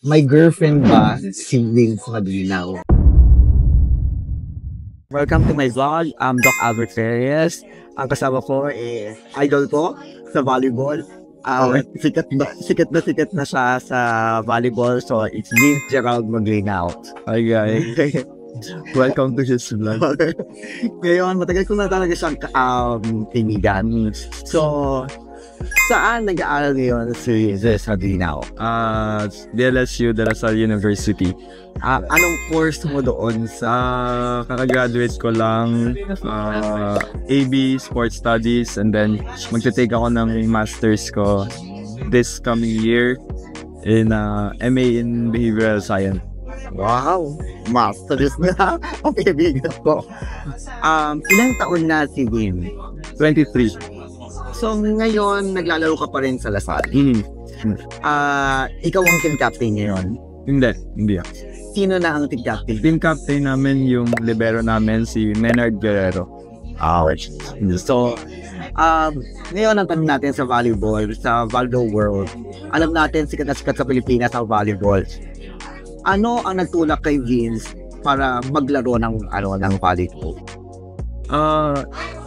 May girlfriend ba si Vince Madinaw? Welcome to my vlog. I'm Doc Albert Reyes. Ang kasama ko idol ko sa volleyball. Sikat na siya sa volleyball. So, it's Vince Gerald Madinaw. Hi guys. Welcome to his vlog. Ngayon, matagal ko na talaga siyang kinigan. So, saan nag-aaral ngayon si Vince Madinaw? DLSU, De La Salle University. Anong course mo doon sa... Kakagraduate ko lang AB Sports Studies, and then magte-take ako ng masters ko this coming year in MA in Behavioral Science. Wow! Masters na! Okay, bigat ko. Ilang taon na si Vin? 23. So, ngayon, naglalaro ka pa rin sa Lasal. Ikaw ang team captain ngayon. Hindi ako. Sino na ang team captain? Team captain namin yung libero namin, si Menard Guerrero. So, ngayon ang tanong natin sa volleyball world. Alam natin, sikat na sikat sa Pilipinas ang volleyball. Ano ang nagtulak kay Vince para maglaro ng volleyball?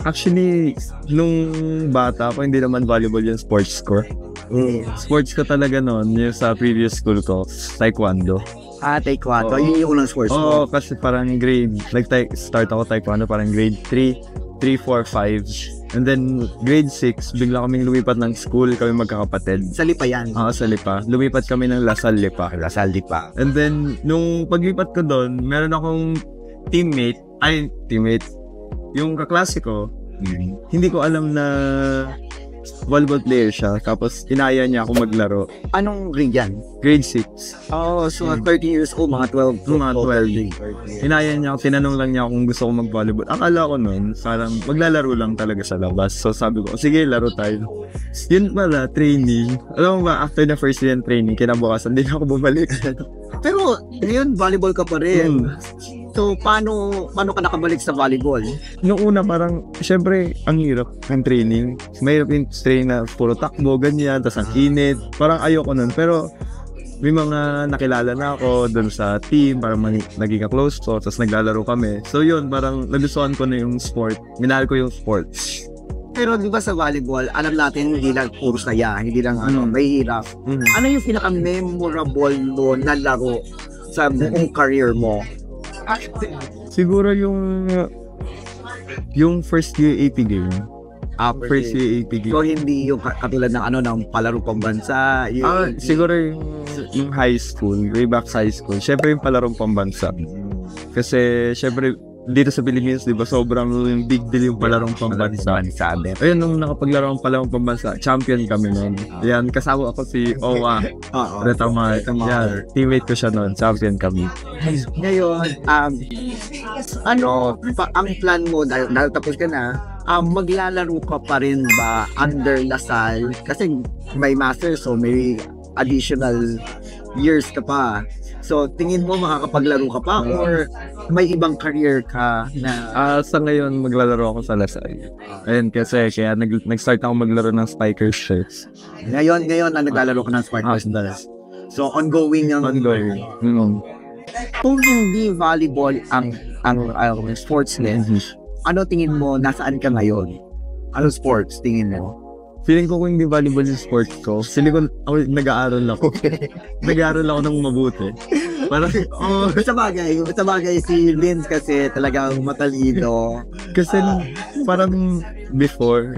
Actually, nung bata ako, hindi naman volleyball yung sports ko. Sports ko talaga noon, yung sa previous school ko, taekwondo. Taekwondo. Yun yung unang sports mo? Kasi parang start ako taekwondo parang grade 3, 4, 5. And then grade 6, bigla kaming lumipat ng school, kami magkakapatid. Sa Lipa yan? Oo, sa Lipa. Lumipat kami ng Lasal Lipa. And then, nung paglipat ko doon, meron akong teammate, yung kaklase ko, hindi ko alam na volleyball player siya. Tapos, inaya niya ako maglaro. Anong grade yan? Grade 6. So 13 years old, mga 12. Mga 12. Inaya niya ako, tinanong lang niya kung gusto ko mag-volleyball. Akala ko nun, parang maglalaro lang talaga sa labas. So sabi ko, sige, laro tayo. Yun pala, training. Alam mo ba, after the first day ng training, kinabukasan, hindi ako bumalik. Pero, ngayon, volleyball ka pa rin. So, paano ka nakabalik sa volleyball? Noong una parang, syempre, ang hirap ng training. Mahirap yung train na puro takbo, ganyan, tas ang init. Parang ayoko nun. Pero, may mga nakilala na ako dun sa team, parang naging close ko, tas naglalaro kami. So yun, parang nagustuhan ko na yung sport. Minahal ko yung sports. Pero di ba sa volleyball, alam natin hindi lang puro saya, hindi lang mahirap. Ano yung pinaka-memorable mo na laro sa buong career mo? Siguro yung first year AP game. First year AP game. So hindi yung katulad ng palaro pambansa. Siguro yung high school, way back high school. Syempre yung palarong pambansa. Kasi syempre dito sa Pilipinas, di ba, sobrang big deal yung palarong pambansa. Ayun, nung nakapaglaro ang palarong pambansa, champion kami noon. Yan, kasama ako si Owa Retamar. Yan, teammate ko siya noon, champion kami. Ngayon, ang plan mo, dahil tapos ka na, maglalaro ka pa rin ba under Lasal? Kasi may master, so may additional years ka pa. So, tingin mo makakapaglaro ka pa or may ibang career ka na... Sa ngayon, maglalaro ako sa Lasal. Ayun, kaya nag-start ako maglaro ng Spikers shirts. Ngayon naglalaro ka ng Spikers. So, ongoing yung... Ongoing. Kung hindi volleyball ang sports lens, ano tingin mo, nasaan ka ngayon? Ano sports tingin mo? Feeling ko kung hindi volleyball yung sport ko, nag-aaral ako. Nag-aaral ako ng mabuti. Parang, sa bagay si Vince kasi talagang matalino. Kasi parang before,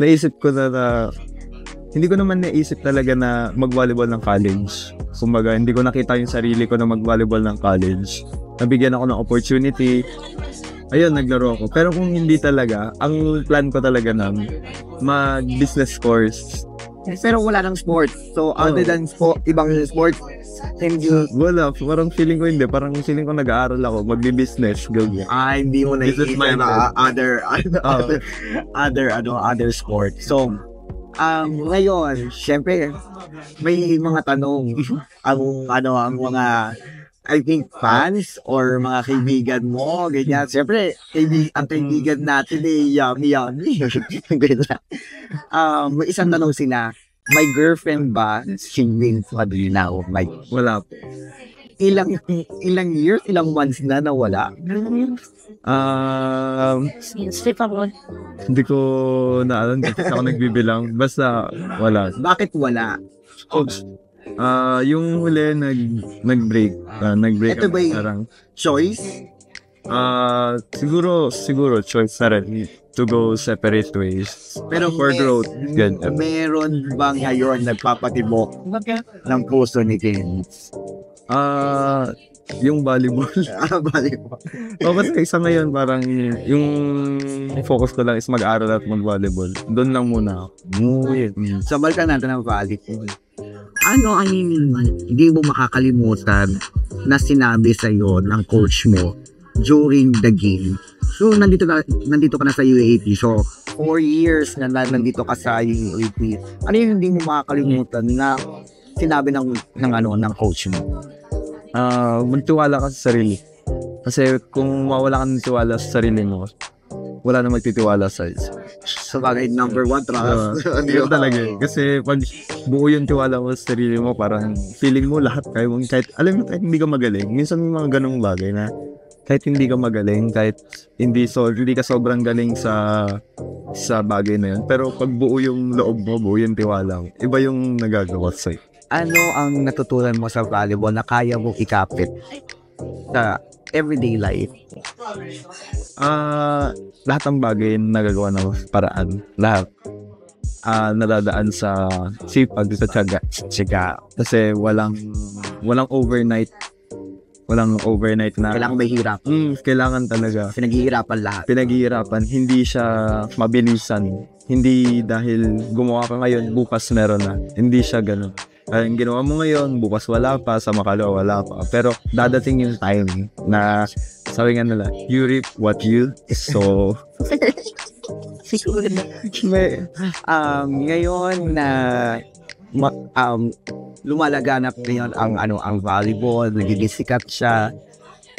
naisip ko na hindi ko naman naisip talaga na mag-volleyball ng college. Kumbaga, hindi ko nakita yung sarili ko na mag-volleyball ng college. Nabigyan ako ng opportunity. Ayun, naglaro ako. Pero kung hindi talaga, ang plan ko talaga na mag-business course. Pero wala nang sport. So, other than ibang sports, wala. Parang feeling ko hindi. Parang feeling ko nag-aaral ako. Magbi-business. Hindi mo naisip na other sport. So, ngayon, syempre, may mga tanong. ang mga I think fans or mga kaibigan mo, ganyan. Siyempre, ang kaibigan natin yummy. May isang tanong sila, May girlfriend ba si Vince Maglinaw? May Wala po. ilang years, ilang months na nawala? Hindi ko naalam kasi ako nagbibilang. Basta wala. Bakit wala? Yung huli nag-break. Nag-break Ito ba yung parang choice? siguro choice na rin to go separate ways. Pero For growth. Good. Meron ba ngayon nagpapatibok ng puso ni Vince? Yung volleyball. Balik mo. Kasi isa ngayon parang yung focus ko lang is mag-aral at mag-volleyball. Doon lang muna ako. So, balikan natin ang volleyball. Ano ang hindi mo makakalimutan na sinabi sa'yo ng coach mo during the game? So, nandito ka na sa UAP. So, 4 years na nandito ka sa UAP. Ano yung hindi mo makakalimutan na sinabi ng coach mo? Magtiwala ka sa sarili. Kasi kung mawala ka ng tiwala sa sarili mo, wala na magtitiwala sa iyo. So, bagay number 1 trust. Yun talaga eh. Kasi pag buo yung tiwala mo sa sarili mo, parang feeling mo lahat kahit alam mo, kahit hindi ka magaling. Minsan may mga ganung bagay na kahit hindi ka magaling, kahit hindi ka sobrang galing sa bagay na yun. Pero pag buo yung loob mo, buo yung tiwala mo, iba yung nagagawa sa'yo. Ano ang natutunan mo sa volleyball na kaya mong ikapit sa everyday life? Lahat ng bagay na nagagawa ng paraan. Lahat. Nadadaan sa sipag, sa tiyaga. Kasi walang overnight. Walang overnight na Kailangan mahirap. Kailangan talaga. Pinaghihirapan lahat. Hindi siya mabilisan. Hindi dahil gumawa ka ngayon, bukas meron na. Hindi siya ganun. Yung ginawa mo ngayon, bukas wala pa, sa makalawa wala pa. Pero dadating yung time na sabi nga nila, you reap what you sow. Ngayon na lumalaganap ngayon ang volleyball, nagiging sikat siya.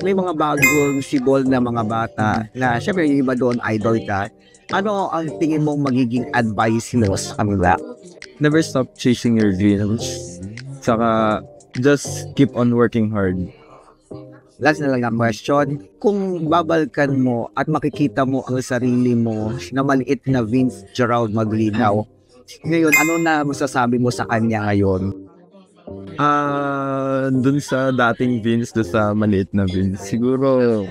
May mga bagong sibol na mga bata na syempre yung iba doon idol ka. Ano ang tingin mong magiging advice mo sa kanila? Never stop chasing your dreams. Saka, just keep on working hard. Last na lang ang question. Kung babalkan mo at makikita mo ang sarili mo na maliit na Vince Gerald Maglinaw, ngayon, ano na masasabi mo sa kanya ngayon? Dun sa dating Vince, dun sa maliit na Vince, siguro,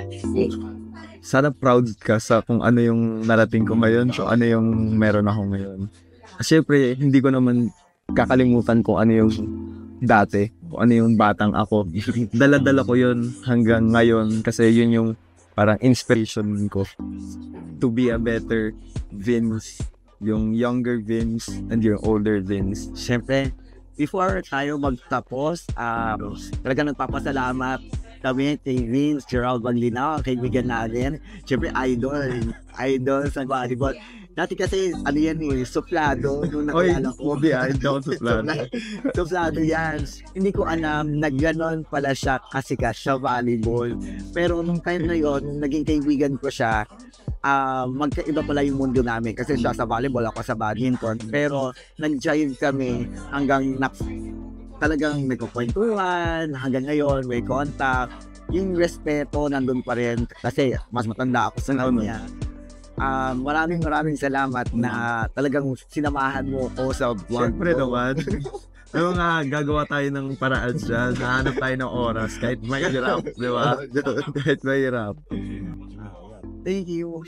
sana proud ka sa kung ano yung narating ko ngayon, so ano yung meron ako ngayon. Siyempre, hindi ko naman kakalimutan kung ano yung dati, kung ano yung batang ako. Dala-dala ko yun hanggang ngayon kasi yun yung parang inspiration ko to be a better Vince, yung younger Vince and yung older Vince. Siyempre, before tayo magtapos, talaga nagpapasalamat kami kay Vince Gerald Maglinaw, kaibigan natin. Siyempre, idol sa volleyball. Dati kasi, suplado. Nung nakilala ko. Suplado yan. Hindi ko alam na gano'n pala siya kasikat sa volleyball. Pero nung time na yun, naging kaibigan ko siya, magkaiba pala yung mundo namin. Kasi siya sa volleyball, ako sa badminton. Pero nag-jive kami hanggang talagang nagkukwentuhan. Hanggang ngayon, may contact. Yung respeto nandun pa rin. Kasi mas matanda ako sa kanya. Maraming salamat na talagang sinamahan mo ko sa vlog. Siyempre naman. Ano nga, gagawa tayo ng paraan dyan. Nahanap tayo ng oras. Kahit mahirap, di ba? Kahit mahirap. Thank you.